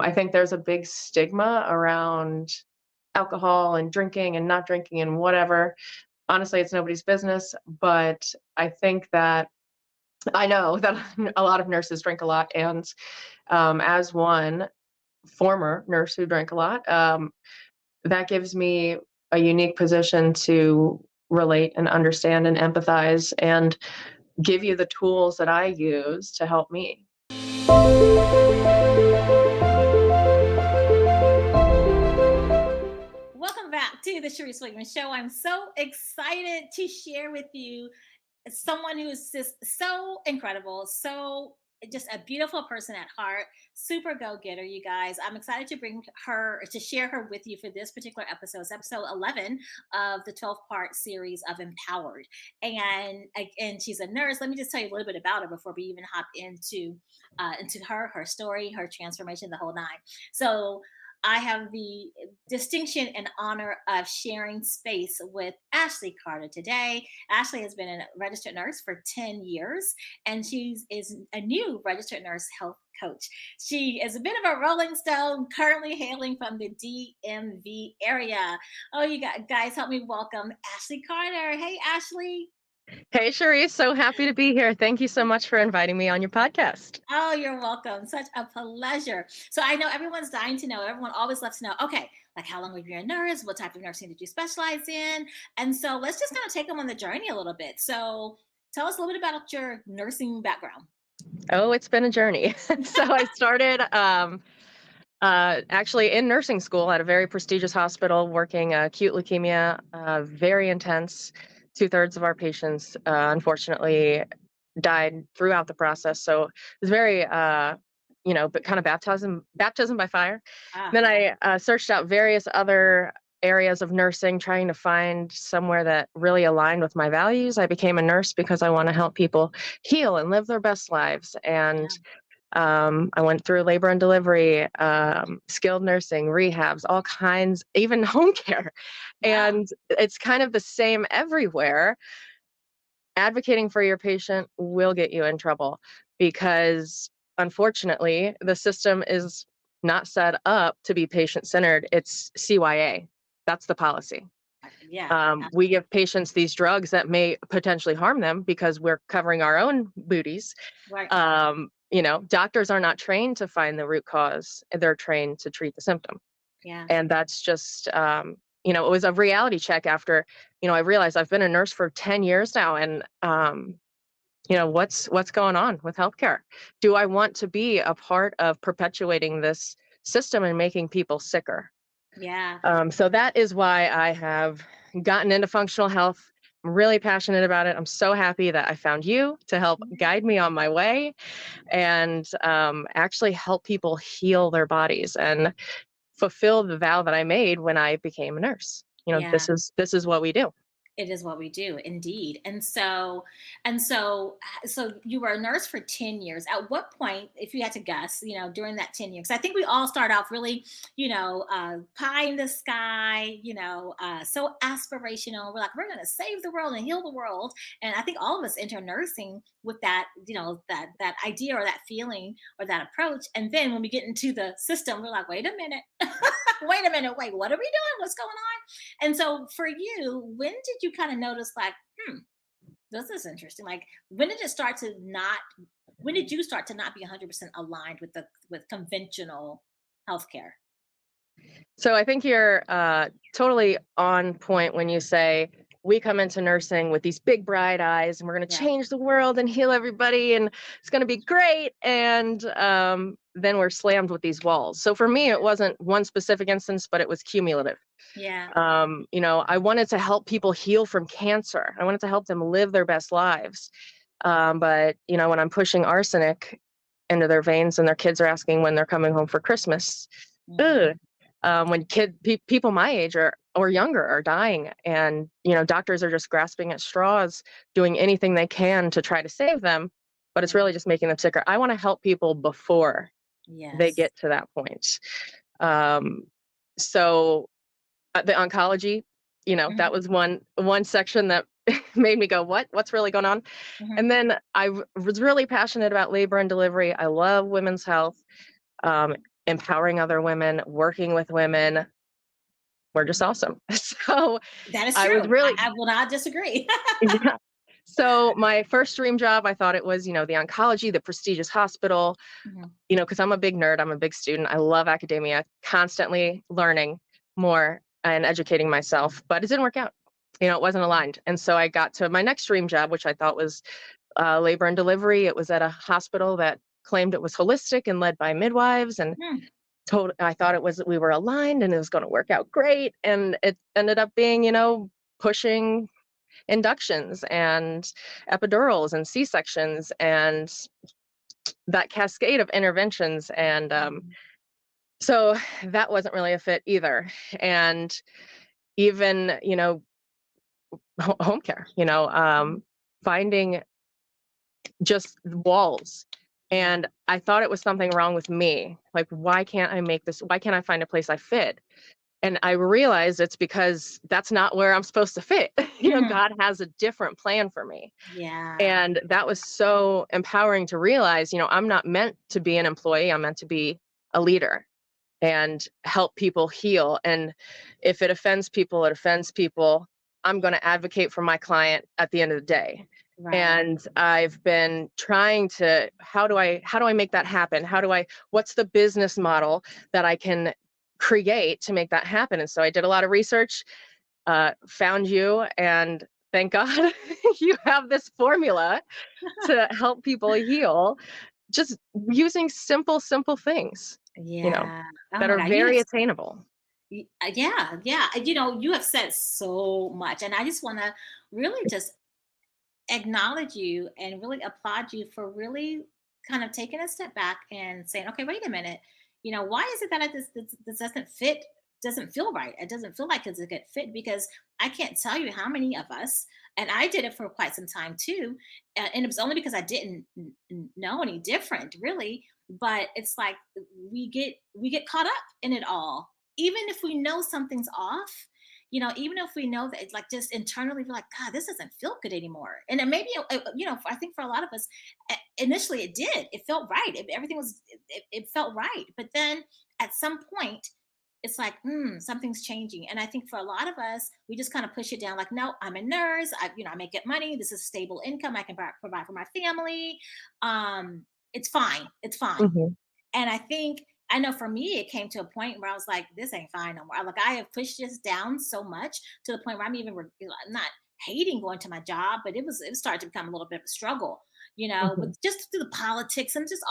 I think there's a big stigma around alcohol and drinking and not drinking and whatever. Honestly, it's nobody's business, but I think that I know that a lot of nurses drink a lot. And as one former nurse who drank a lot, that gives me a unique position to relate and understand and empathize and give you the tools that I use to help me. Welcome back to the Sharice Wigman Show. I'm so excited to share with you someone who is just so incredible, so just a beautiful person at heart, super go-getter, you guys. I'm excited to bring her to share her with you for this particular episode. It's episode 11 of the 12-part series of Empowered. And she's a nurse. Let me just tell you a little bit about her before we even hop into her story, her transformation, the whole nine. So I have the distinction and honor of sharing space with Ashley Carter today. Ashley has been a registered nurse for 10 years, and she is a new registered nurse health coach. She is a bit of a rolling stone, currently hailing from the DMV area. Oh, you guys, help me welcome Ashley Carter. Hey, Ashley. Hey, Cherise, so happy to be here. Thank you so much for inviting me on your podcast. Oh, you're welcome. Such a pleasure. So I know everyone's dying to know. Everyone always loves to know, okay, like how long were you a nurse? What type of nursing did you specialize in? And so let's just kind of take them on the journey a little bit. So tell us a little bit about your nursing background. Oh, it's been a journey. So I started actually in nursing school at a very prestigious hospital working acute leukemia, very intense. 2/3 of our patients, unfortunately, died throughout the process. So it was very, but kind of baptism by fire. Then Yeah. I searched out various other areas of nursing, trying to find somewhere that really aligned with my values. I became a nurse because I want to help people heal and live their best lives. And I went through labor and delivery, skilled nursing, rehabs, all kinds, even home care. Wow. And it's kind of the same everywhere. Advocating for your patient will get you in trouble because, unfortunately, the system is not set up to be patient centered. It's CYA. That's the policy. Yeah. We give patients these drugs that may potentially harm them because we're covering our own booties. Right. Doctors are not trained to find the root cause. They're trained to treat the symptom. Yeah. And that's just, it was a reality check after, I realized I've been a nurse for 10 years now. And, what's going on with healthcare? Do I want to be a part of perpetuating this system and making people sicker? Yeah. So that is why I have gotten into functional health. I'm really passionate about it. I'm so happy that I found you to help guide me on my way and actually help people heal their bodies and fulfill the vow that I made when I became a nurse. Yeah. This is what we do. It is what we do, indeed. So you were a nurse for 10 years. At what point, if you had to guess, during that 10 years, I think we all start off really, pie in the sky, so aspirational. We're like, we're going to save the world and heal the world. And I think all of us enter nursing with that, that idea or that feeling or that approach. And then when we get into the system, we're like, wait a minute, wait, what are we doing? What's going on? And so for you, when did you kind of notice like, this is interesting? Like, when did you start to not be 100% aligned with conventional healthcare? So I think you're totally on point when you say we come into nursing with these big bright eyes and we're going to change the world and heal everybody and it's going to be great. And then we're slammed with these walls. So for me, it wasn't one specific instance, but it was cumulative. Yeah. I wanted to help people heal from cancer. I wanted to help them live their best lives. But when I'm pushing arsenic into their veins and their kids are asking when they're coming home for Christmas, when people my age or younger are dying and doctors are just grasping at straws, doing anything they can to try to save them, but it's really just making them sicker. I want to help people before they get to that point. So the oncology, that was one section that made me go, what's really going on? And then I was really passionate about labor and delivery. I love women's health. empowering other women, working with women. We're just awesome. So That is I true. was really, I will not disagree. yeah. So my first dream job, I thought it was, the oncology, the prestigious hospital, Mhm. because I'm a big nerd, I'm a big student. I love academia, constantly learning more and educating myself, but it didn't work out. It wasn't aligned. And so I got to my next dream job, which I thought was labor and delivery. It was at a hospital that claimed it was holistic and led by midwives, and Hmm. I thought we were aligned and it was going to work out great. And it ended up being, pushing inductions and epidurals and C-sections and that cascade of interventions. And Mhm. so that wasn't really a fit either. And even, home care, Mhm. finding just walls. Yeah. And I thought it was something wrong with me. Like, why can't I make this? Why can't I find a place I fit? And I realized it's because that's not where I'm supposed to fit. Mhm. God has a different plan for me. Yeah. And that was so empowering to realize, I'm not meant to be an employee. I'm meant to be a leader and help people heal. And if it offends people, it offends people. I'm going to advocate for my client at the end of the day. Right. And I've been trying to, how do I make that happen? What's the business model that I can create to make that happen? And so I did a lot of research, found you, and thank God you have this formula to help people heal, just using simple things, you know, Yeah. Oh that my are God. very attainable. Yeah. Yeah. You have said so much. And I just want to really just acknowledge you and really applaud you for really kind of taking a step back and saying, okay, wait a minute. Why is it that this doesn't feel right? It doesn't feel like it's a good fit because I can't tell you how many of us, and I did it for quite some time too. And it was only because I didn't know any different really. But it's like we get caught up in it all. Even if we know something's off, even if we know that it's like just internally, we're like, God, this doesn't feel good anymore. And then maybe, I think for a lot of us, initially it did. It felt right. Everything it felt right. But then at some point, it's like, something's changing. And I think for a lot of us, we just kind of push it down like, no, I'm a nurse. I make good money. This is stable income. I can provide for my family. It's fine. It's fine. Mhm. And I know for me, it came to a point where I was like, this ain't fine no more. Like I have pushed this down so much to the point where I'm not hating going to my job, but it started to become a little bit of a struggle, Mhm. with just through the politics and just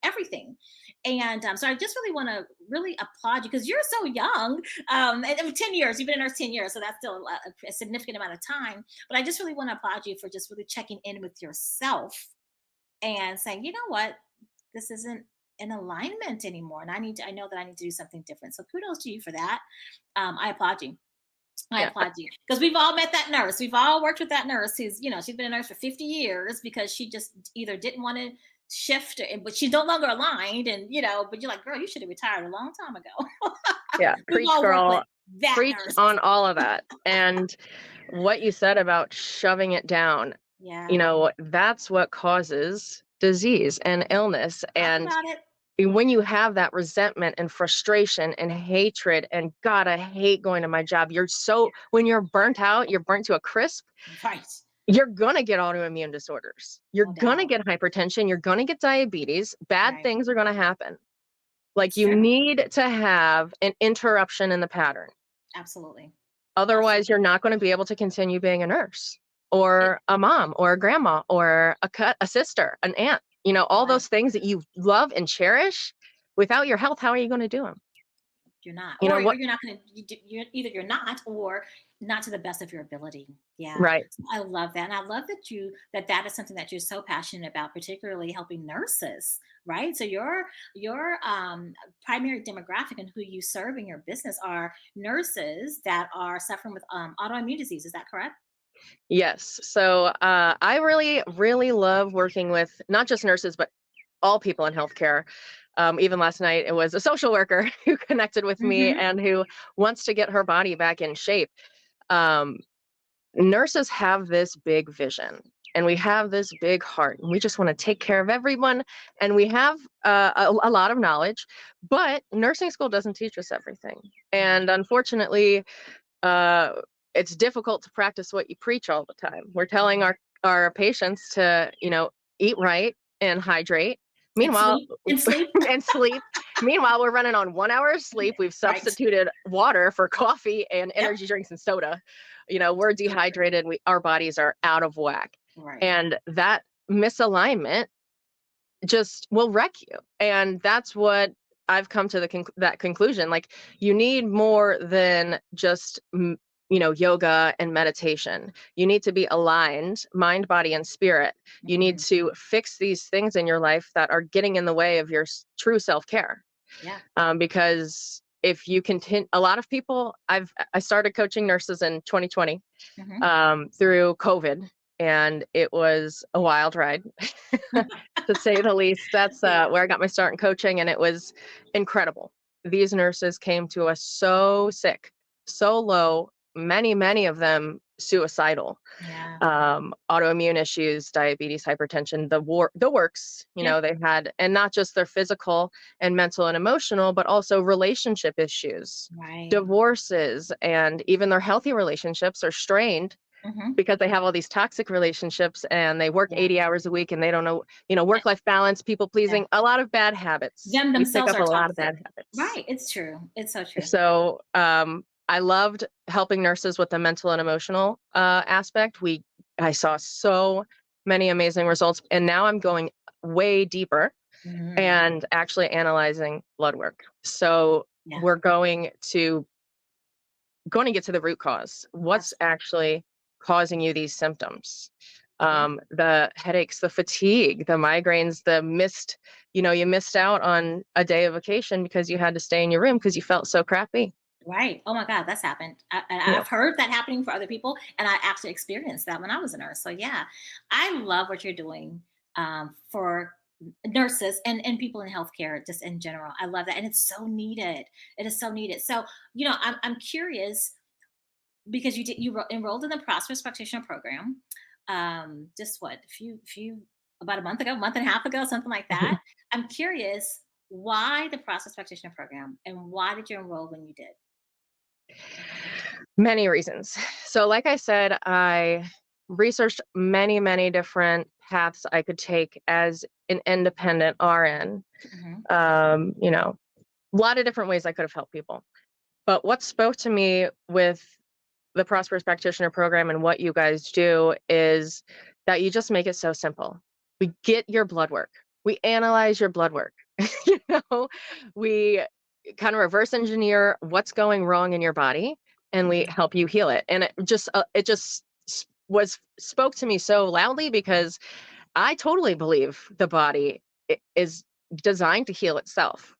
everything. And so I just really want to really applaud you because you're so young. And 10 years, you've been a nurse 10 years, so that's still a significant amount of time. But I just really want to applaud you for just really checking in with yourself and saying, you know what, this isn't in alignment anymore. And I know that I need to do something different. So kudos to you for that. I applaud you. I Yeah. applaud you because we've all met that nurse. We've all worked with that nurse who's, she's been a nurse for 50 years because she just either didn't want to shift, but she's no longer aligned. And, but you're like, girl, you should have retired a long time ago. Yeah. We've Preach, all worked with girl. that Preach nurse. on all of that. And what you said about shoving it down, Yeah. that's what causes disease and illness. Talk And about it. when you have that resentment and frustration and hatred, and God, I hate going to my job. When you're burnt out, you're burnt to a crisp, Right. you're going to get autoimmune disorders. You're No going to doubt. get hypertension. You're going to get diabetes. Bad Right. things are going to happen. Like It's you true. need to have an interruption in the pattern. Absolutely. Otherwise, Absolutely. you're not going to be able to continue being a nurse It, or a mom or a grandma or a sister, an aunt, all right. those things that you love and cherish. Without your health, how are you going to do them? You're not, You know or what? you're not going to. You're not, or not to the best of your ability. Yeah, Right. so I love that, and I love that is something that you're so passionate about, particularly helping nurses. Right. So your primary demographic and who you serve in your business are nurses that are suffering with autoimmune disease. Is that correct? Yes. So I really, really love working with not just nurses, but all people in healthcare. Even last night, it was a social worker who connected with me Mm-hmm. and who wants to get her body back in shape. Um, Nurses have this big vision and we have this big heart, and we just want to take care of everyone, and we have a lot of knowledge, but nursing school doesn't teach us everything. And unfortunately, uh, it's difficult to practice what you preach all the time. We're telling our patients to, eat right and hydrate. And Meanwhile, sleep. And sleep. and sleep. Meanwhile, we're running on 1 hour of sleep. We've Right. substituted water for coffee and Yep. energy drinks and soda. We're So true. dehydrated. Our bodies are out of whack. Right. And that misalignment just will wreck you. And that's what I've come to that conclusion. Like, you need more than just yoga and meditation. You need to be aligned, mind, body, and spirit. You need Mhm. to fix these things in your life that are getting in the way of your true self-care. Yeah. Because if you continue, a lot of people, I started coaching nurses in 2020 Mhm. through COVID, and it was a wild ride, to say the least. That's Yeah. where I got my start in coaching, and it was incredible. These nurses came to us so sick, so low, many of them suicidal, Yeah. autoimmune issues, diabetes, hypertension, the works. Yeah. They had, and not just their physical and mental and emotional, but also relationship issues, Right. divorces, and even their healthy relationships are strained Mhm. because they have all these toxic relationships, and they work Yeah. 80 hours a week, and they don't know, Yeah. work life balance, people Yeah. pleasing, a lot of bad habits. Them We pick themselves up a are lot of toxic. bad habits. Right. It's true. It's so true. So I loved helping nurses with the mental and emotional aspect. I saw so many amazing results, and now I'm going way deeper Mhm. and actually analyzing blood work. So Yeah. we're going to get to the root cause. What's Absolutely. actually causing you these symptoms? Yeah. The headaches, the fatigue, the migraines, you missed out on a day of vacation because you had to stay in your room because you felt so crappy. Right. Oh my God, that's happened. And Yeah. I've heard that happening for other people, and I actually experienced that when I was a nurse. So yeah, I love what you're doing for nurses and people in healthcare, just in general. I love that, and it's so needed. It is so needed. So I'm curious because enrolled in the Prosperous Practitioner Program. Just what a few about a month ago, month and a half ago, something like that. I'm curious why the Prosperous Practitioner Program, and why did you enroll when you did? Many reasons. So, like I said, I researched many different paths I could take as an independent RN. Mhm. A lot of different ways I could have helped people. But what spoke to me with the Prosperous Practitioner Program and what you guys do is that you just make it so simple. We get your blood work. We analyze your blood work. you know, we kind of reverse engineer what's going wrong in your body, and we Mhm. help you heal it. And it just spoke to me so loudly because I totally believe the body is designed to heal itself.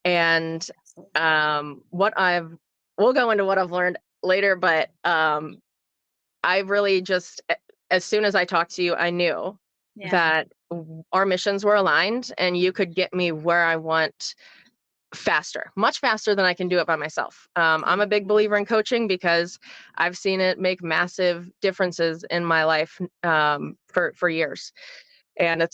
And Absolutely. what I've we'll go into what I've learned later, but I really just, as soon as I talked to you, I knew Yeah. that our missions were aligned, and you could get me where I want faster, much faster than I can do it by myself. I'm Yeah. a big believer in coaching because I've seen it make massive differences in my life, for years, and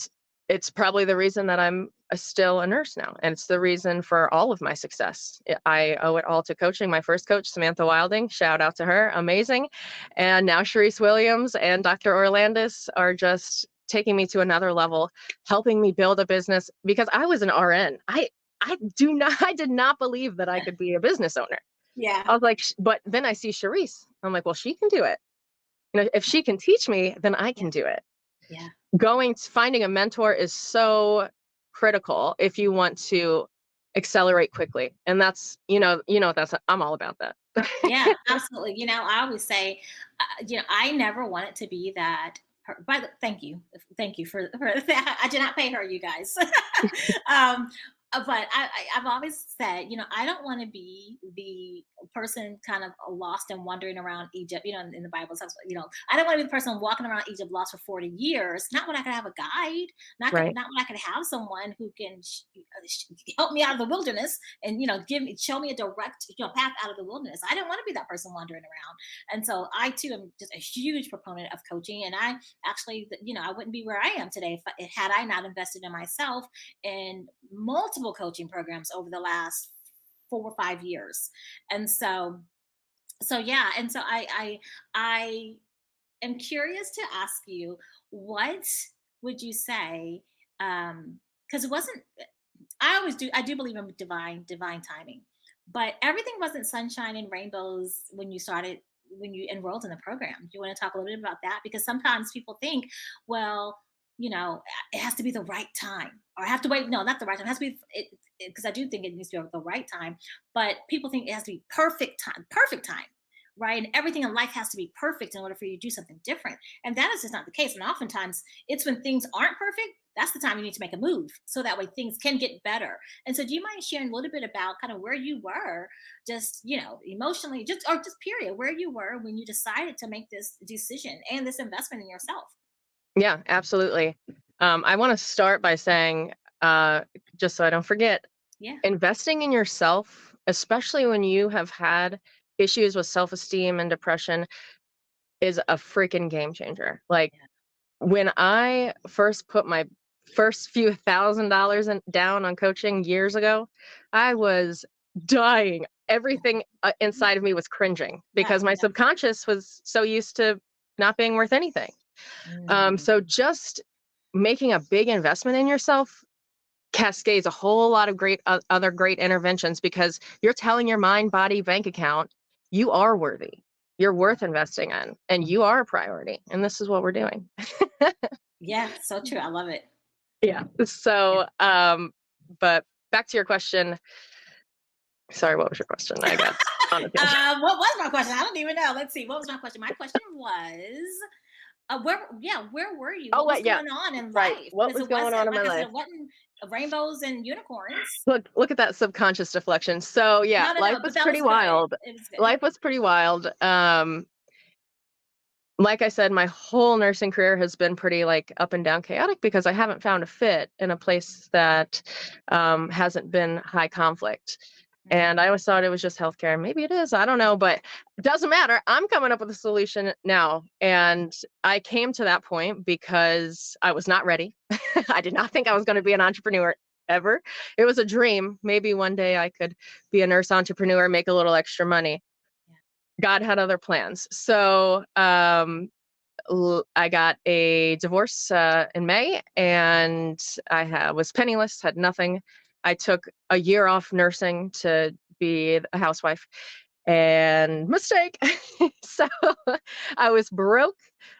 it's probably the reason that I'm still a nurse now, and it's the reason for all of my success. I owe it all to coaching. My first coach, Samantha Wilding, shout out to her, amazing. And now Sharice Williams and Dr. Orlandis are just taking me to another level, helping me build a business because I was an RN. I did not believe that I could be a business owner. Yeah. I was like, but then I see Sharice. I'm like, well, she can do it. If she can teach me, then I Yeah. can do it. Yeah. Finding a mentor is so critical if you want to accelerate quickly. And that's I'm all about that. Yeah, absolutely. I always say, I never wanted to be that. Thank you for that. I did not pay her, you guys. um, but I've always said, I don't want to be the person kind of lost and wandering around Egypt. In the Bible, it says, I don't want to be the person walking around Egypt lost for 40 years. Not when I could have a guide. Right. Not when I could have someone who can help me out of the wilderness and show me a direct path out of the wilderness. I don't want to be that person wandering around. And so I too am just a huge proponent of coaching. And I actually, I wouldn't be where I am today had I not invested in myself in multiple coaching programs over the last 4 or 5 years. And so yeah, and so I am curious to ask you, what would you say, because it wasn't, I do believe in divine timing, but everything wasn't sunshine and rainbows when you enrolled in the program. Do you want to talk a little bit about that? Because sometimes people think, well, it has to be the right time, or I have to wait. No, not the right time. It has to be, because I do think it needs to be at the right time. But people think it has to be perfect time, right? And everything in life has to be perfect in order for you to do something different. And that is just not the case. And oftentimes, it's when things aren't perfect, that's the time you need to make a move, so that way things can get better. And so, do you mind sharing a little bit about kind of where you were, just emotionally, just period, where you were when you decided to make this decision and this investment in yourself? Yeah, absolutely. I want to start by saying, just so I don't forget, Yeah. investing in yourself, especially when you have had issues with self-esteem and depression, is a freaking game changer. Like, Yeah. when I first put my first few $1,000s down on coaching years ago, I was dying. Everything inside of me was cringing Yeah. because my Yeah. subconscious was so used to not being worth anything. Mm. So just making a big investment in yourself cascades a whole lot of great other great interventions, because you're telling your mind, body, bank account, you are worthy. You're worth investing in, and you are a priority. And this is what we're doing. Yeah, so true. I love it. Yeah. Yeah. So, but back to your question. Sorry, what was your question? I got on a tangent. What was my question? I don't even know. Let's see. What was my question? My question was, where were you? Oh, What was what? Yeah, going on in right. life? What Because was it going on wasn't, in my like I said, life? it wasn't rainbows and unicorns. Look at that subconscious deflection. So yeah, No, no, life no. But was that pretty was good. wild. It was good. Life was pretty wild. Like I said, my whole nursing career has been pretty like up and down chaotic, because I haven't found a fit in a place that hasn't been high conflict. And I always thought it was just healthcare. Maybe it is. I don't know, but it doesn't matter. I'm coming up with a solution now. And I came to that point because I was not ready. I did not think I was going to be an entrepreneur ever. It was a dream. Maybe one day I could be a nurse entrepreneur, make a little extra money. Yeah. God had other plans. So I got a divorce in May, and was penniless, had nothing. I took a year off nursing to be a housewife, and mistake. So I was broke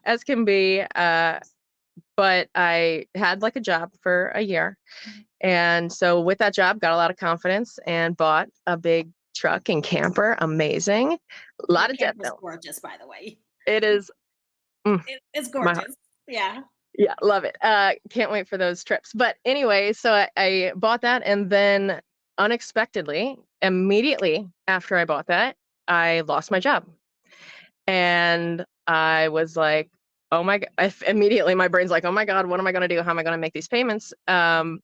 as can be, but I had like a job for a year. Mhm. And so with that job, got a lot of confidence and bought a big truck and camper. Amazing. A Your lot of debt camper's though. gorgeous, by the way. It is It's my heart. gorgeous. Yeah. Yeah, love it. Can't wait for those trips. But anyway, so I bought that, and then unexpectedly, immediately after I bought that, I lost my job. And I was like, oh my God, immediately my brain's like, oh my God, what am I going to do? How am I going to make these payments? And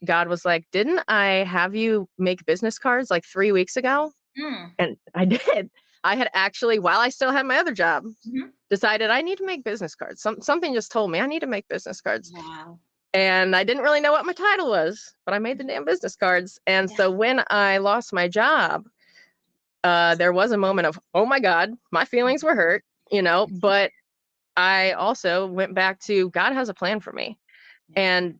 God was like, didn't I have you make business cards like 3 weeks ago? Mm. And I did. I had actually, while I still had my other job, Hmm. decided I need to make business cards. Something just told me I need to make business cards. Wow. And I didn't really know what my title was, but I made the damn business cards. And Yeah. so when I lost my job, there was a moment of, oh my God, my feelings were hurt, but I also went back to God has a plan for me. Yeah. And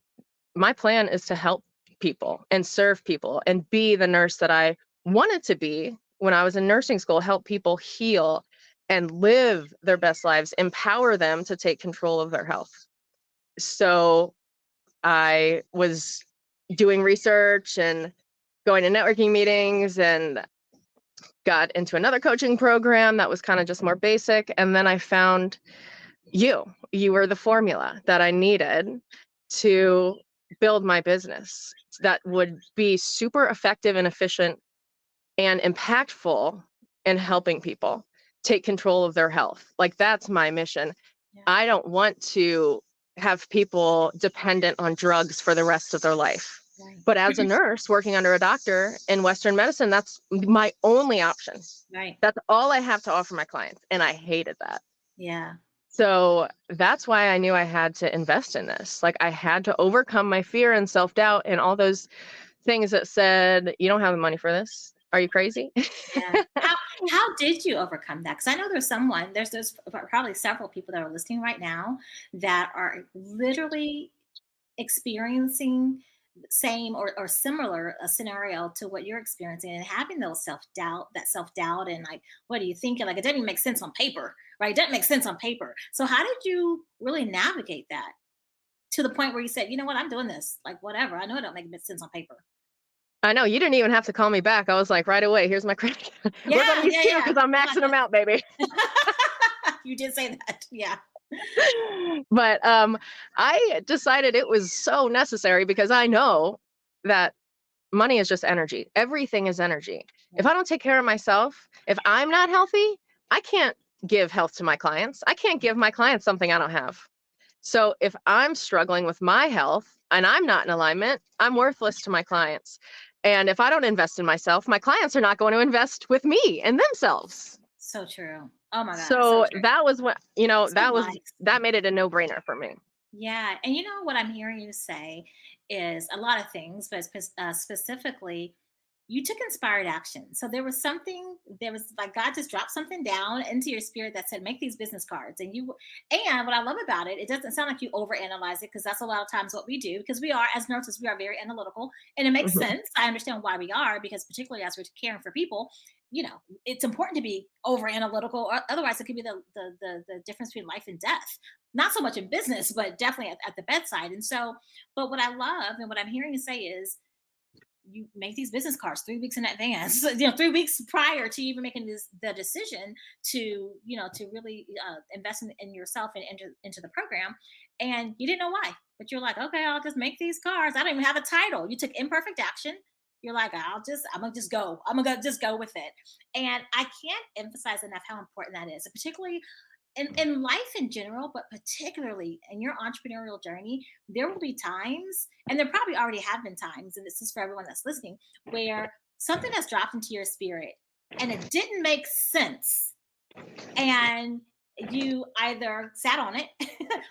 my plan is to help people and serve people and be the nurse that I wanted to be when I was in nursing school, help people heal and live their best lives, empower them to take control of their health. So I was doing research and going to networking meetings, and got into another coaching program that was kind of just more basic. And then I found you. You were the formula that I needed to build my business that would be super effective and efficient and impactful in helping people take control of their health. Like, that's my mission. Yeah. I don't want to have people dependent on drugs for the rest of their life. Right. But as a nurse working under a doctor in Western medicine, that's my only option. Right. That's all I have to offer my clients. And I hated that. Yeah. So that's why I knew I had to invest in this. Like, I had to overcome my fear and self-doubt and all those things that said, you don't have the money for this. Are you crazy? Yeah. How did you overcome that? Because I know there's probably several people that are listening right now that are literally experiencing same or similar a scenario to what you're experiencing and having those self-doubt and like, what do you think? Like, it doesn't even make sense on paper, right? It doesn't make sense on paper. So how did you really navigate that to the point where you said, you know what, I'm doing this, like, whatever. I know it don't make sense on paper. I know, you didn't even have to call me back. I was like, right away, here's my credit card. We're Yeah, gonna use yeah, two yeah. because I'm Oh my maxing them out, baby. You did say that. Yeah. But I decided it was so necessary because I know that money is just energy. Everything is energy. If Yeah. I don't take care of myself, if I'm not healthy, I can't give health to my clients. I can't give my clients something I don't have. So if I'm struggling with my health and I'm not in alignment, I'm worthless to my clients. And if I don't invest in myself, my clients are not going to invest with me and themselves. So true. Oh my God. So So true. that was what, So wise. that made it a no-brainer for me. Yeah. And you know what I'm hearing you say is a lot of things, but specifically, you took inspired action. So there was like God just dropped something down into your spirit that said, make these business cards. And what I love about it, it doesn't sound like you overanalyze it, because that's a lot of times what we do, because we are, as nurses, we are very analytical, and it makes Mhm. sense. I understand why we are, because particularly as we're caring for people, it's important to be over analytical, or otherwise it could be the difference between life and death. Not so much in business, but definitely at the bedside. And so, but what I love and what I'm hearing you say is, you make these business cards 3 weeks in advance, 3 weeks prior to even making the decision to, to really invest in yourself and into the program. And you didn't know why, but you're like, okay, I'll just make these cards. I don't even have a title. You took imperfect action. You're like, I'm gonna just go. I'm gonna just go with it. And I can't emphasize enough how important that is, particularly in life in general, but particularly in your entrepreneurial journey. There will be times, and there probably already have been times, and this is for everyone that's listening, where something has dropped into your spirit and it didn't make sense. And you either sat on it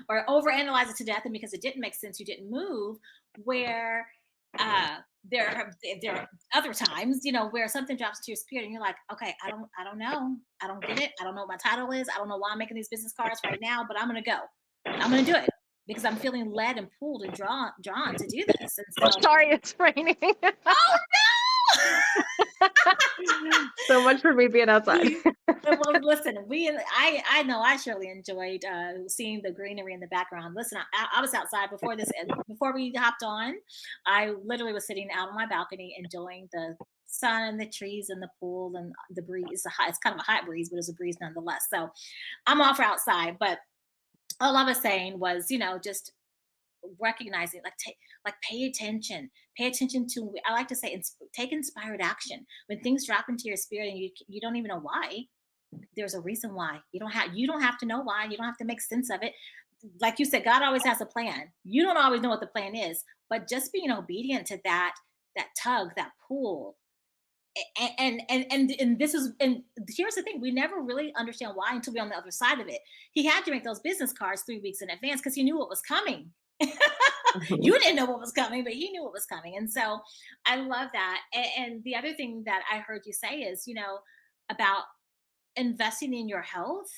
or overanalyzed it to death. And because it didn't make sense, you didn't move. Where uh, there are other times, where something drops to your spirit, and you're like, okay, I don't know, I don't get it, I don't know what my title is, I don't know why I'm making these business cards right now, but I'm gonna go, I'm gonna do it because I'm feeling led and pulled and drawn to do this. And so, Sorry, it's raining. oh So much for me being outside. no! Well, listen, I know I surely enjoyed seeing the greenery in the background. Listen, I was outside before we hopped on. I literally was sitting out on my balcony enjoying the sun and the trees and the pool and the breeze. It's kind of a hot breeze, but it's a breeze nonetheless. So I'm off outside. But all I was saying was, just recognizing, like, pay attention to, I like to say, take inspired action when things drop into your spirit and you don't even know why. There's a reason why. You don't have to know why. You don't have to make sense of it. Like you said, God always has a plan. You don't always know what the plan is, but just being obedient to that tug, that pull. And this is, and here's the thing, we never really understand why until we're on the other side of it. He had to make those business cards 3 weeks in advance because he knew what was coming. Mhm. You didn't know what was coming, but he knew what was coming. And so I love that. And the other thing that I heard you say is, about investing in your health,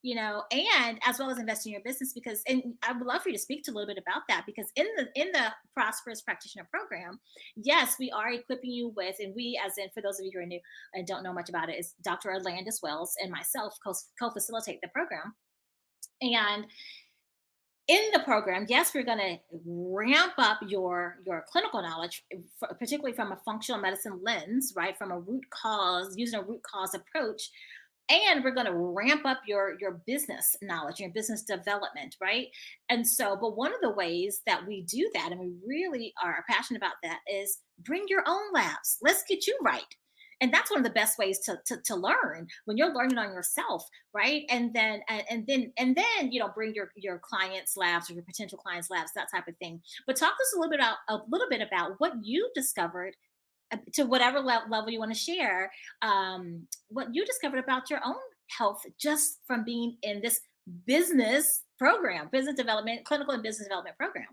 and as well as investing in your business, because, and I would love for you to speak to a little bit about that, because in the Prosperous Practitioner Program, yes, we are equipping you with, and we, as in, for those of you who are new and don't know much about it, is Dr. Orlandis Wells and myself co-facilitate the program. And in the program, yes, we're going to ramp up your clinical knowledge, particularly from a functional medicine lens, right? From a root cause, using a root cause approach. and we're going to ramp up your business knowledge, your business development, right? And so, but one of the ways that we do that, and we really are passionate about that, is bring your own labs. Let's get you right. And that's one of the best ways to learn, when you're learning on yourself, right? And then bring your clients labs, or your potential clients labs, that type of thing. But talk to us a little bit about what you discovered, to whatever level you want to share, what you discovered about your own health just from being in this business development, clinical and business development program.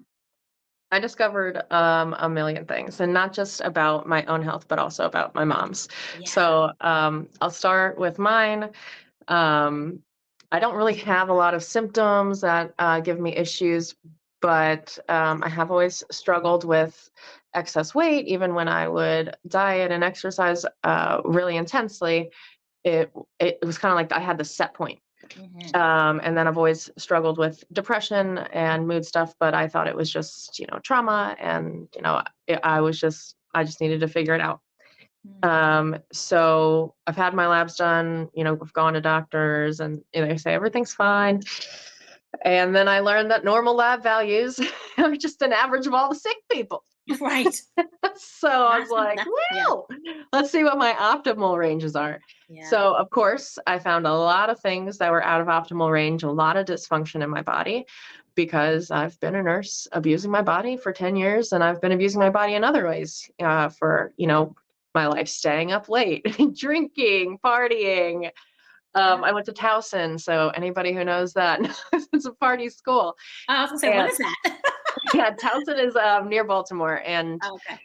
I discovered a million things, and not just about my own health, but also about my mom's. Yeah. So I'll start with mine. Um, I don't really have a lot of symptoms that give me issues, but I have always struggled with excess weight. Even when I would diet and exercise really intensely, it it was kind of like I had the set point. Hmm. And then I've always struggled with depression and mood stuff, but I thought it was just, trauma. And, I just needed to figure it out. So I've had my labs done, I've gone to doctors, and they say everything's fine. And then I learned that normal lab values are just an average of all the sick people. Right. So I was That's like, that's yeah. well, let's see what my optimal ranges are. Yeah. So, of course, I found a lot of things that were out of optimal range, a lot of dysfunction in my body, because I've been a nurse abusing my body for 10 years, and I've been abusing my body in other ways for, my life, staying up late, drinking, partying. Yeah. I went to Towson, so anybody who knows that knows it's a party school. I was gonna say, what And is that? yeah, Towson is near Baltimore, and Oh, okay.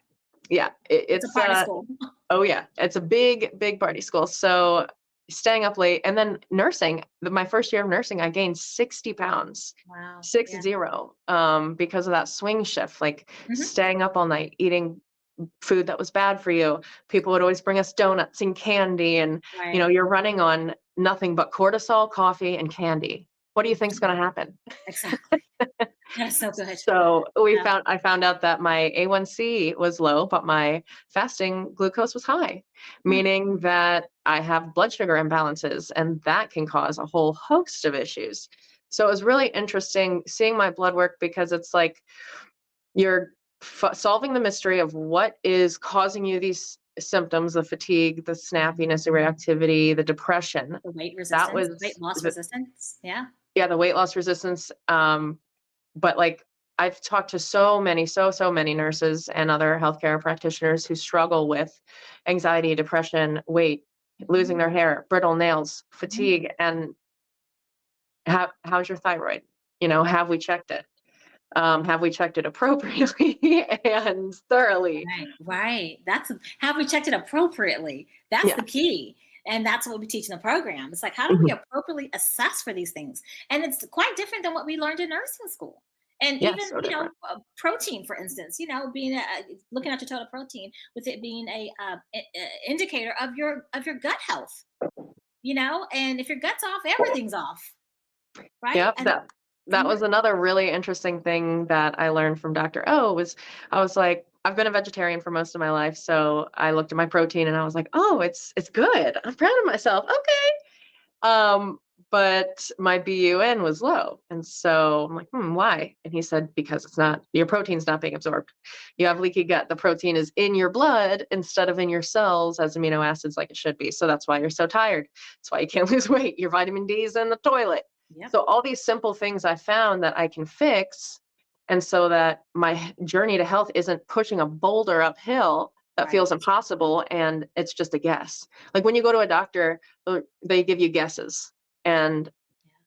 yeah, It's a party school. oh yeah, it's a big, big party school. So staying up late, and then nursing. My first year of nursing, I gained 60 pounds, Wow. six Yeah. zero, because of that swing shift, like Hmm. staying up all night, eating food that was bad for you. People would always bring us donuts and candy, and Right. you're running on nothing but cortisol, coffee, and candy. What do you think's going to happen? Exactly. That is so good. So Yeah. I found out that my A1C was low, but my fasting glucose was high, Mm. meaning that I have blood sugar imbalances, and that can cause a whole host of issues. So it was really interesting seeing my blood work, because it's like you're solving the mystery of what is causing you these symptoms, the fatigue, the snappiness, the reactivity, the depression. The weight That resistance, weight was loss the, resistance. Yeah. yeah, the weight loss resistance. But like, I've talked to so many nurses and other healthcare practitioners who struggle with anxiety, depression, weight, losing Mhm. their hair, brittle nails, Mhm. fatigue. And how's your thyroid? Have we checked it? Have we checked it appropriately and thoroughly? Right, right. Have we checked it appropriately? That's Yeah. the key. And that's what we teach in the program. It's like, how do we Mhm. appropriately assess for these things? And it's quite different than what we learned in nursing school. And Yeah, even, so different. protein, for instance, being looking at your total protein, with it being a indicator of your gut health, and if your gut's off, everything's off, right? Yep, And that mhm, was another really interesting thing that I learned from Dr. O. Was I was like, I've been a vegetarian for most of my life, so I looked at my protein and I was like, "Oh, it's good. I'm proud of myself." Okay. But my BUN was low. And so I'm like, why? And he said, because your protein's not being absorbed. You have leaky gut. The protein is in your blood instead of in your cells as amino acids like it should be. So that's why you're so tired. That's why you can't lose weight. Your vitamin D is in the toilet. yep, So all these simple things I found that I can fix. And so that my journey to health isn't pushing a boulder uphill that right. feels impossible, and it's just a guess. Like when you go to a doctor, they give you guesses. And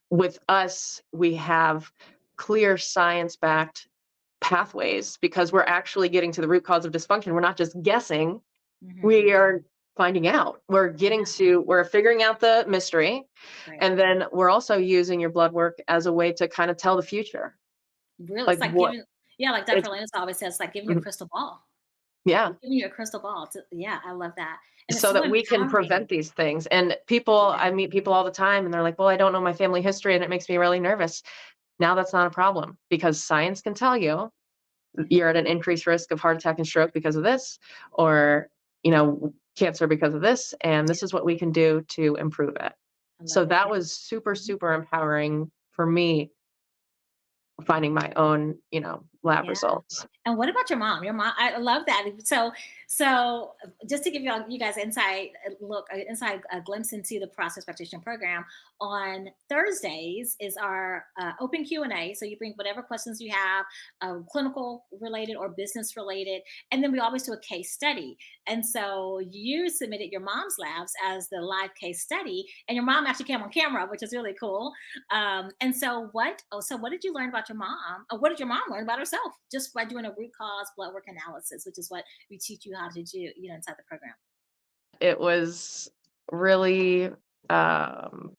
with us, we have clear science backed pathways, because we're actually getting to the root cause of dysfunction. We're not just guessing, Hmm. we are finding out. Yeah, We're figuring out the mystery. right. And then we're also using your blood work as a way to kind of tell the future. Really, Like it's like what giving, yeah, like Dr. it's, Landis always says, like giving you a mhm, crystal ball. yeah. Giving you a crystal ball yeah, I love that. And it's So so that we can empowering. prevent these things. And Yeah. I meet people all the time, and they're like, well, I don't know my family history and it makes me really nervous. Now that's not a problem, because science can tell you Yeah. you're at an increased risk of heart attack and stroke because of this, or, cancer because of this. And Yeah. this is what we can do to improve it. I So love it. that was super, Mhm. super empowering for me, finding my own, lab Yeah. results. And what about your mom? Your mom, I love that. So just to give you guys insight, inside a glimpse into the Process Practitioner Program. On Thursdays is our open Q&A. So you bring whatever questions you have, clinical related or business related, and then we always do a case study. And so you submitted your mom's labs as the live case study, and your mom actually came on camera, which is really cool. And so what? Oh, so what did you learn about your mom? Or what did your mom learn about herself just by doing a root cause blood work analysis, which is what we teach you how to do, inside the program. It was really, um,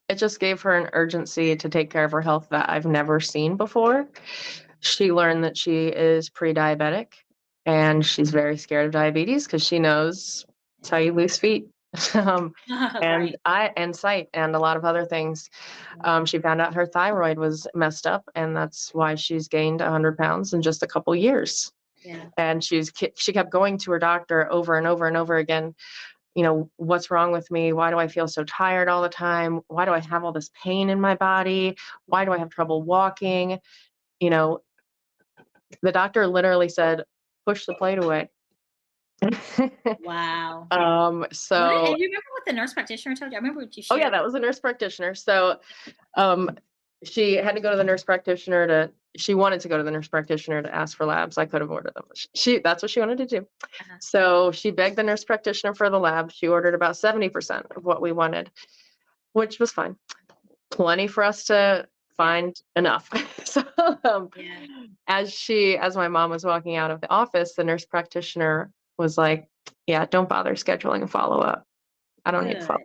it just gave her an urgency to take care of her health that I've never seen before. She learned that she is pre-diabetic, and she's very scared of diabetes because she knows it's how you lose feet. um, Right. and sight and a lot of other things. She found out her thyroid was messed up, and that's why she's gained 100 pounds in just a couple years. Yeah. And she kept going to her doctor over and over and over again. What's wrong with me? Why do I feel so tired all the time? Why do I have all this pain in my body? Why do I have trouble walking? You know, the doctor literally said, push the plate away. Wow. So, And you remember what the nurse practitioner told you? I remember what you oh yeah, shared that with was a nurse practitioner. So, um, she had to go to the nurse practitioner she wanted to go to the nurse practitioner to ask for labs. I could have ordered them. That's what she wanted to do. uh So she begged the nurse practitioner for the lab. She ordered about 70% of what we wanted, which was fine. Plenty for us to Yeah. find enough. So, Yeah. as my mom was walking out of the office, the nurse practitioner was like, yeah, don't bother scheduling a follow-up. I don't need to follow.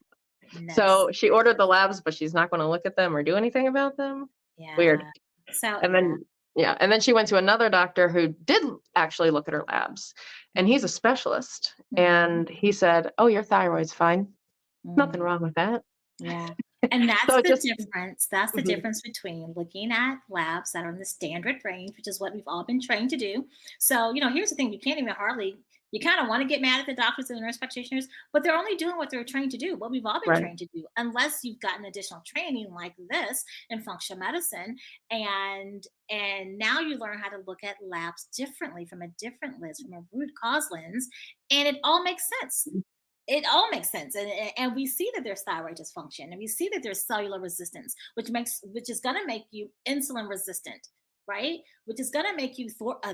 Good. Nice. So she ordered the labs, but she's not going to look at them or do anything about them. Weird. Yeah. So And yeah. then, yeah, and then she went to another doctor who did actually look at her labs, and he's a specialist. Mhm. And he said, "Oh, your thyroid's fine. Nothing Mm. wrong with that." Yeah. And So that's it the just, difference. That's the mhm, difference between looking at labs that are in the standard range, which is what we've all been trained to do. So, here's the thing, you can't even hardly, you kind of want to get mad at the doctors and the nurse practitioners, but they're only doing what they're trained to do, what we've all been right. trained to do, unless you've gotten additional training like this in functional medicine. And now you learn how to look at labs differently, from a different lens, from a root cause lens, and it all makes sense. It all makes sense, and we see that there's thyroid dysfunction, and we see that there's cellular resistance, which is going to make you insulin resistant, right? Which is going to make you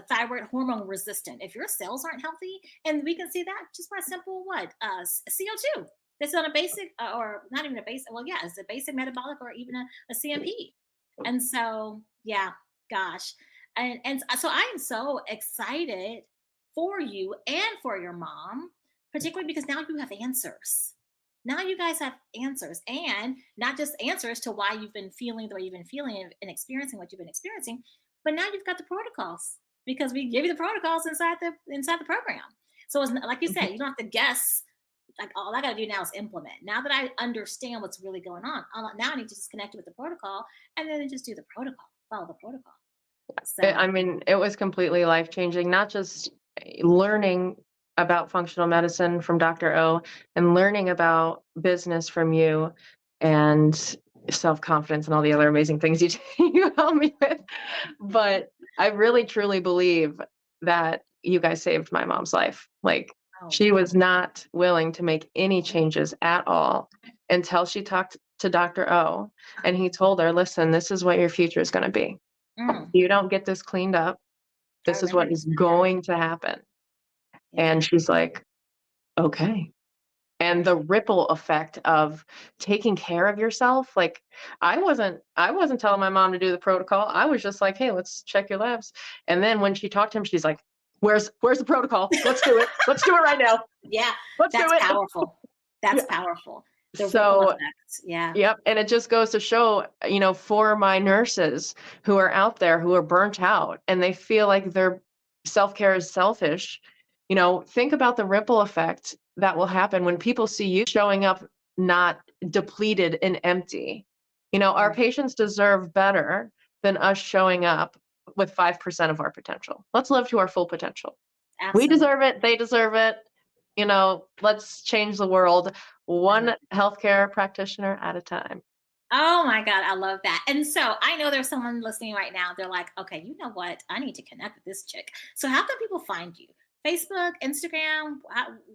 thyroid hormone resistant if your cells aren't healthy. And we can see that just by simple CO2. That's on a basic, or not even a basic, well, yeah, it's a basic metabolic, or even a CMP. And so, yeah, gosh. And so I am so excited for you and for your mom, particularly because now you have answers. Now you guys have answers, and not just answers to why you've been feeling the way you've been feeling and experiencing what you've been experiencing, but now you've got the protocols, because we give you the protocols inside the program. So it's like you said, Mhm. you don't have to guess. Like, all I got to do now is implement. Now that I understand what's really going on, now I need to just connect with the protocol, and then just do the protocol, follow the protocol. I So mean, it was completely life-changing, not just learning about functional medicine from Dr. O, and learning about business from you, and self-confidence and all the other amazing things you help me with. But I really truly believe that you guys saved my mom's life. Like, oh she wow. was not willing to make any changes at all until she talked to Dr. O, and he told her, "Listen, this is what your future is gonna be. Mm, You don't get this cleaned up, I this is remember what you is said that. going to happen." Yeah. And she's like, "Okay." And Right. the ripple effect of taking care of yourself, like, I wasn't telling my mom to do the protocol. I was just like, "Hey, let's check your labs." And then when she talked to him, she's like, "Where's the protocol? Let's do it. Let's do it right now. Yeah, Let's do that's it." powerful. That's Yeah. powerful. The ripple So, effect. Yeah. yep, and it just goes to show, for my nurses who are out there who are burnt out and they feel like their self-care is selfish, think about the ripple effect that will happen when people see you showing up not depleted and empty. Our Right. patients deserve better than us showing up with 5% of our potential. Let's live to our full potential. We Absolutely. deserve it, they deserve it. let's change the world one healthcare practitioner at a time. Oh my God, I love that. And so I know there's someone listening right now. They're like, okay, you know what? I need to connect with this chick. So how can people find you? Facebook, Instagram?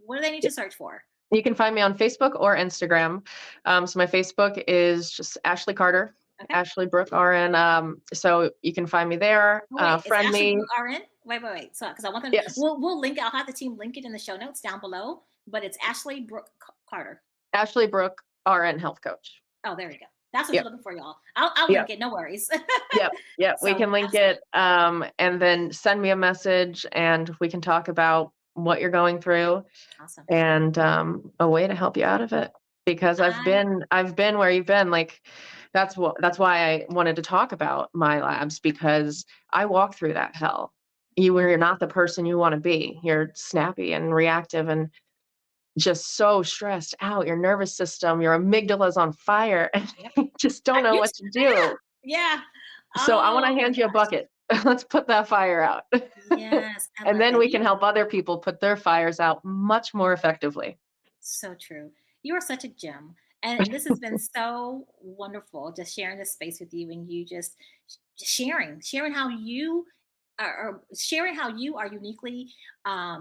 What do they need to search for? You can find me on Facebook or Instagram. So my Facebook is just Ashley Carter, Okay. Ashley Brooke RN. So you can find me there. Oh, wait, is Friend Ashley me. Blue RN? Wait. So, because I want them, Yes, we'll link. I'll have the team link it in the show notes down below. But it's Ashley Brooke Carter. Ashley Brooke RN Health Coach. Oh, there we go. That's what you're Yep. looking for, y'all. I'll Yep. link it. No worries. Yep. We So can link absolutely it. And then send me a message and we can talk about what you're going through awesome. and a way to help you out of it. Because I I've been where you've been. Like that's why I wanted to talk about my labs, because I walked through that hell. You're not the person you want to be. You're snappy and reactive and just so stressed out. Your nervous system, your amygdala's on fire, and Yep. you just don't I know what used to yeah, do. yeah. So I want to Oh my hand you a gosh. bucket. Let's put that fire out. Yes, I And love then that. we can help other people put their fires out much more effectively. So true. You are such a gem. And this has been so wonderful just sharing this space with you and you just sharing how you are sharing how you are uniquely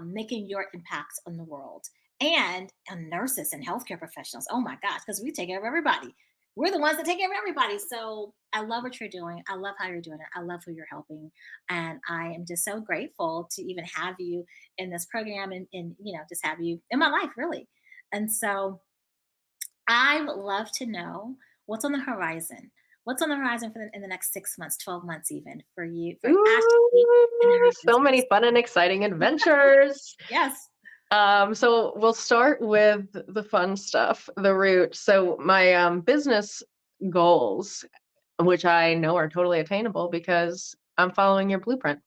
making your impacts on the world and nurses and healthcare professionals. Oh my gosh, because we take care of everybody. We're the ones that take care of everybody. So I love what you're doing. I love how you're doing it. I love who you're helping. And I am just so grateful to even have you in this program and just have you in my life, really. And so I would love to know what's on the horizon. What's on the horizon in the next 6 months, 12 months, even for you, for Ashley and Ooh, her so business? many fun and exciting adventures. Yes. So we'll start with the fun stuff, the root. So my business goals, which I know are totally attainable because I'm following your blueprint.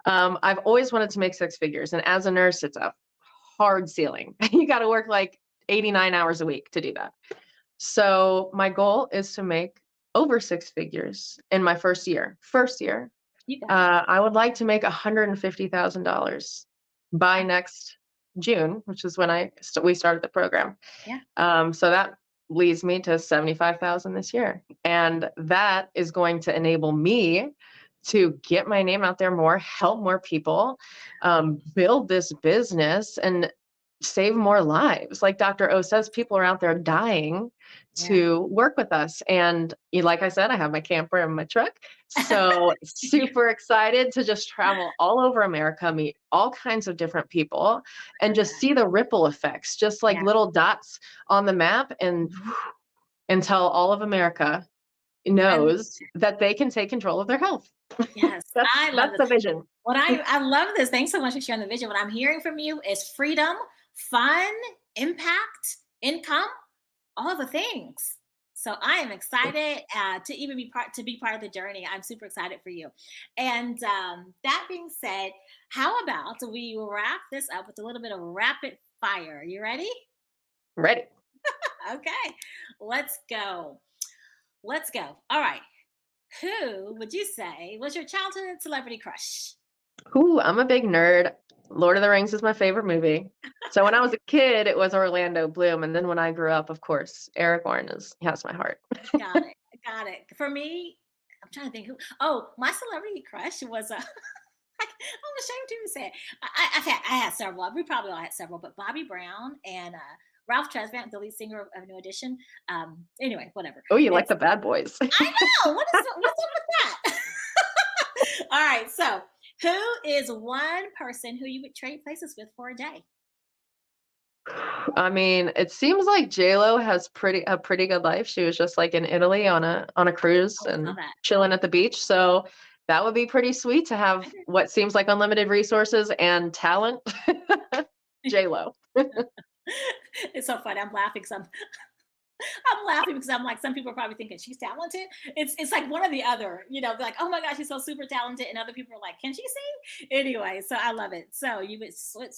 I've always wanted to make six figures, and as a nurse, it's a hard ceiling. You got to work like 89 hours a week to do that. So my goal is to make over six figures in my first year. First year, You got it. I would like to make $150,000 by Okay. next June, which is when we started the program. Yeah. So that leads me to 75,000 this year, and that is going to enable me to get my name out there more, help more people, build this business, and save more lives. Like Dr. O says, people are out there dying Yeah. to work with us. And like I said, I have my camper and my truck. So super excited to just travel all over America, meet all kinds of different people, and Love just that. see the ripple effects, just like Yeah. little dots on the map, and Mhm. until all of America I love knows that they can take control of their health. yes. I love That's this. the vision. I love this. Thanks so much for sharing the vision. What I'm hearing from you is freedom, fun, impact, income, all the things. So I am excited to even be part of the journey. I'm super excited for you. And that being said, how about we wrap this up with a little bit of rapid fire? You ready? Ready. Okay, let's go. Let's go. All right. Who would you say was your childhood celebrity crush? Ooh, I'm a big nerd. Lord of the Rings is my favorite movie. So when I was a kid, it was Orlando Bloom, and then when I grew up, of course, Aragorn has my heart. Got it. Got it. For me, I'm trying to think who. Oh, my celebrity crush was a. I'm ashamed to even say it. I had several. We probably all had several, but Bobby Brown and Ralph Tresvant, the lead singer of New Edition. Anyway, whatever. Oh, you like It's the bad boys. I know what's up with that. All right, so who is one person who you would trade places with for a day? I mean, it seems like J-Lo has a pretty good life. She was just like in Italy on a cruise Oh, saw and that. chilling at the beach. So that would be pretty sweet to I have what seems like unlimited resources and talent. J-Lo. it's so funny. I'm laughing because I'm like, some people are probably thinking she's talented. It's like one or the other, they're like, oh my gosh, she's so super talented. And other people are like, can she sing? Anyway, so I love it. So you would switch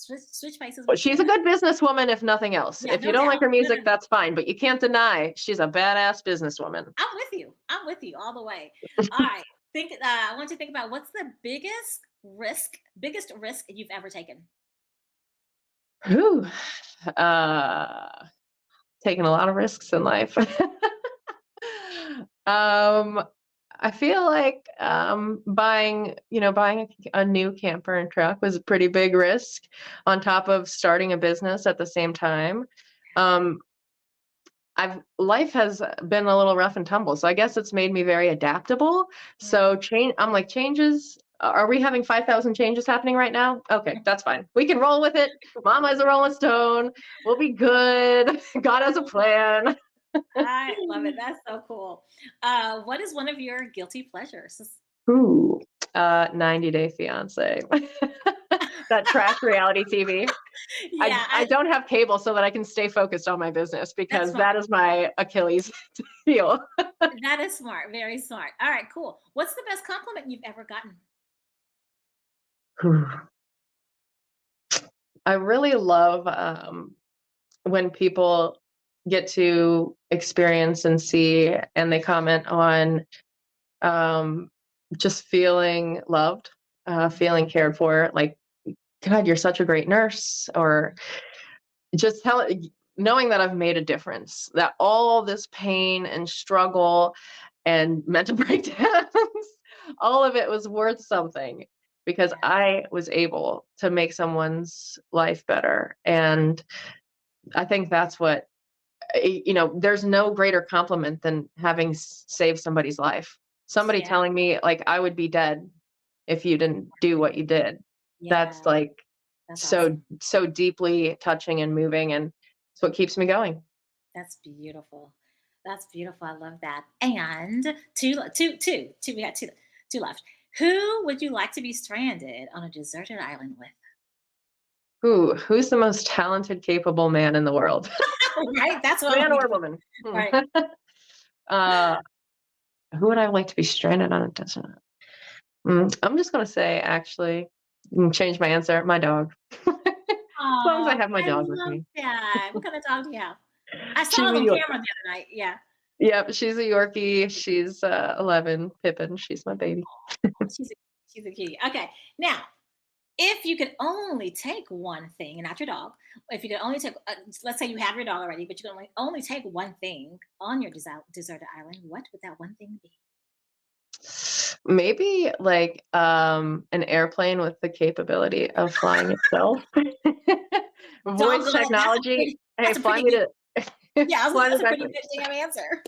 places Well, with she's a J-Lo. good businesswoman, if nothing else. Yeah, If you no don't like doubt. her No, no, music, no. that's fine. But you can't deny she's a badass businesswoman. I'm with you. I'm with you all the way. All right. I want you to think about what's the biggest risk you've ever taken? Whew. Uh, Taking a lot of risks in life. um, I feel like buying a new camper and truck was a pretty big risk on top of starting a business at the same time. Um, I've life has been a little rough and tumble, so I guess it's made me very adaptable. So Mm. I'm like, changes. Are we having 5,000 changes happening right now? Okay, that's fine. We can roll with it. Mama is a Rolling Stone. We'll be good. God has a plan. I love it. That's so cool. What is one of your guilty pleasures? Ooh, 90 Day Fiance. That trash reality TV. I Yeah, I don't have cable so that I can stay focused on my business that's because smart. that is my Achilles heel. That is smart. Very smart. All right, cool. What's the best compliment you've ever gotten? I really love when people get to experience and see and they comment on um, just feeling loved, feeling cared for, like, God, you're such a great nurse, or just knowing that I've made a difference, that all this pain and struggle and mental breakdowns, all of it was worth something because Yeah, I was able to make someone's life better. And I think that's what, there's no greater compliment than having saved somebody's life. Somebody yeah, telling me, like, I would be dead if you didn't do what you did. That's yeah. like That's so awesome. so deeply touching and moving, and it's what keeps me going. That's beautiful. That's beautiful. I love that. And two. We got two left. Who would you like to be stranded on a deserted island with? Who's the most talented, capable man in the world? Right? That's what I want Man you or to. woman? Right. uh, who would I like to be stranded on a desert? I'm just gonna say, actually, change my answer. My dog. As long as I Oh, have my I dog with love me. that. What kind of dog do you have? I saw She's it a on York. camera the other night. Yeah. Yep, she's a Yorkie. She's 11. Pippin. She's my baby. She's a she's a cutie. Okay. Now, if you could only take one thing, and not your dog, if you could only take, let's say you have your dog already, but you can only take one thing on your deserted island, what would that one thing be? Maybe like an airplane with the capability of flying itself. Voice Doggone, technology. Hey, that's a fly pretty me good. to Yeah, I was gonna fly say me that's a back. pretty good damn answer.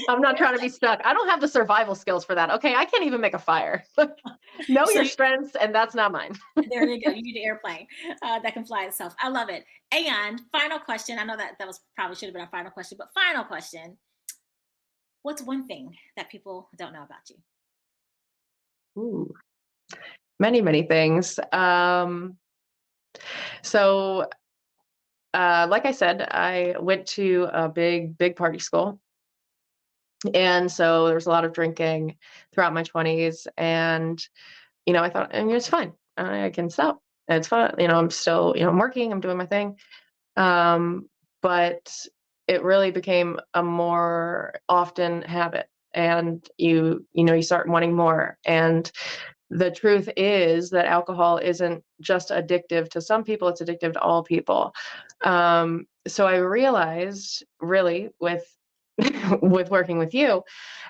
I'm not trying to be stuck. I don't have the survival skills for that. Okay, I can't even make a fire. Know So your strengths, and that's not mine. there you go. You need an airplane that can fly itself. I love it. And final question. I know that was probably should have been our final question, but final question. What's one thing that people don't know about you? Ooh, many, many things. So, like I said, I went to a big, big party school. And so there was a lot of drinking throughout my 20s. And, I thought, and it's fine. I can stop. It's fine. I'm still, I'm working, I'm doing my thing. Um, but it really became a more often habit. And you start wanting more. And the truth is that alcohol isn't just addictive to some people, it's addictive to all people. So I realized, really, with with working with you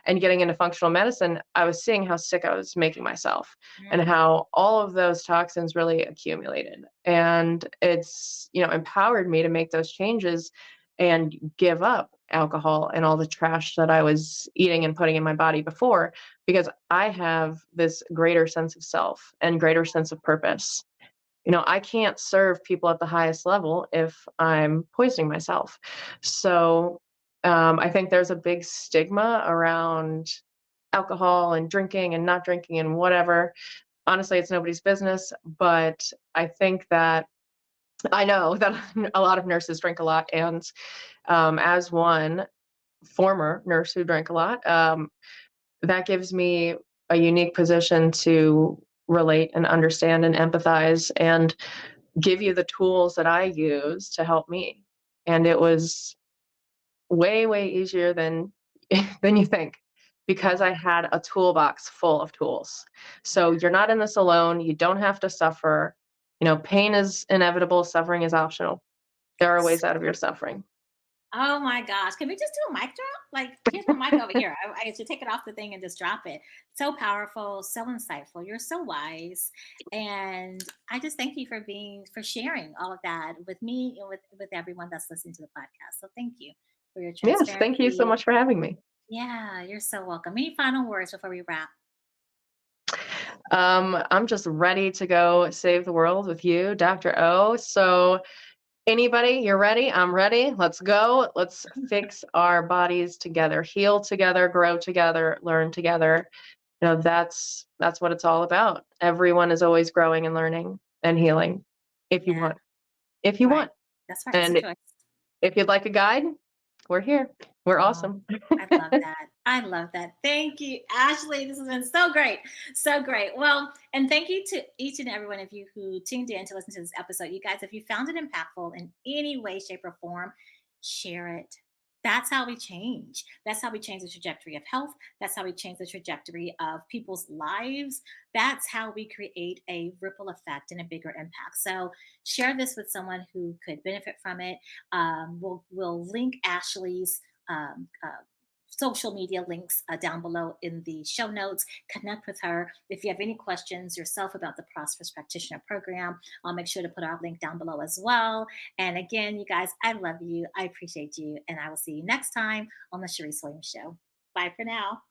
and getting into functional medicine, I was seeing how sick I was making myself and Mm, how all of those toxins really accumulated. And it's, empowered me to make those changes and give up alcohol and all the trash that I was eating and putting in my body before, because I have this greater sense of self and greater sense of purpose. I can't serve people at the highest level if I'm poisoning myself. So I think there's a big stigma around alcohol and drinking and not drinking and whatever. Honestly, it's nobody's business. But I think that I know that a lot of nurses drink a lot. And as one former nurse who drank a lot, that gives me a unique position to relate and understand and empathize and give you the tools that I use to help me. And it was way, way easier than than you think because yeah, I had a toolbox full of tools. So yeah. you're not in this alone. You don't have to suffer. Pain is inevitable, suffering is optional. There are ways out of your suffering. Oh my gosh. Can we just do a mic drop? Like, here's my mic over here. I should take it off the thing and just drop it. So powerful, so insightful. You're so wise. And I just thank you for sharing all of that with me and with everyone that's listening to the podcast. So thank you for your Yes, thank you so transparency. much for having me. Yeah, you're so welcome. Any final words before we wrap? I'm just ready to go save the world with you, Dr. O. So anybody, you're ready? I'm ready. Let's go. Let's fix our bodies together, heal together, grow together, learn together. That's what it's all about. Everyone is always growing and learning and healing if you Yeah, want. If you right. want. That's right. It's a And choice. if you'd like a guide, we're here. We're Oh, awesome. I love that. I love that. Thank you, Ashley. This has been so great. So great. Well, and thank you to each and every one of you who tuned in to listen to this episode. You guys, if you found it impactful in any way, shape, or form, share it. That's how we change. That's how we change the trajectory of health. That's how we change the trajectory of people's lives. That's how we create a ripple effect and a bigger impact. So share this with someone who could benefit from it. We'll link Ashley's social media links down below in the show notes. Connect with her. If you have any questions yourself about the Prosperous Practitioner Program, I'll make sure to put our link down below as well. And again, you guys, I love you. I appreciate you. And I will see you next time on the Sharice Williams Show. Bye for now.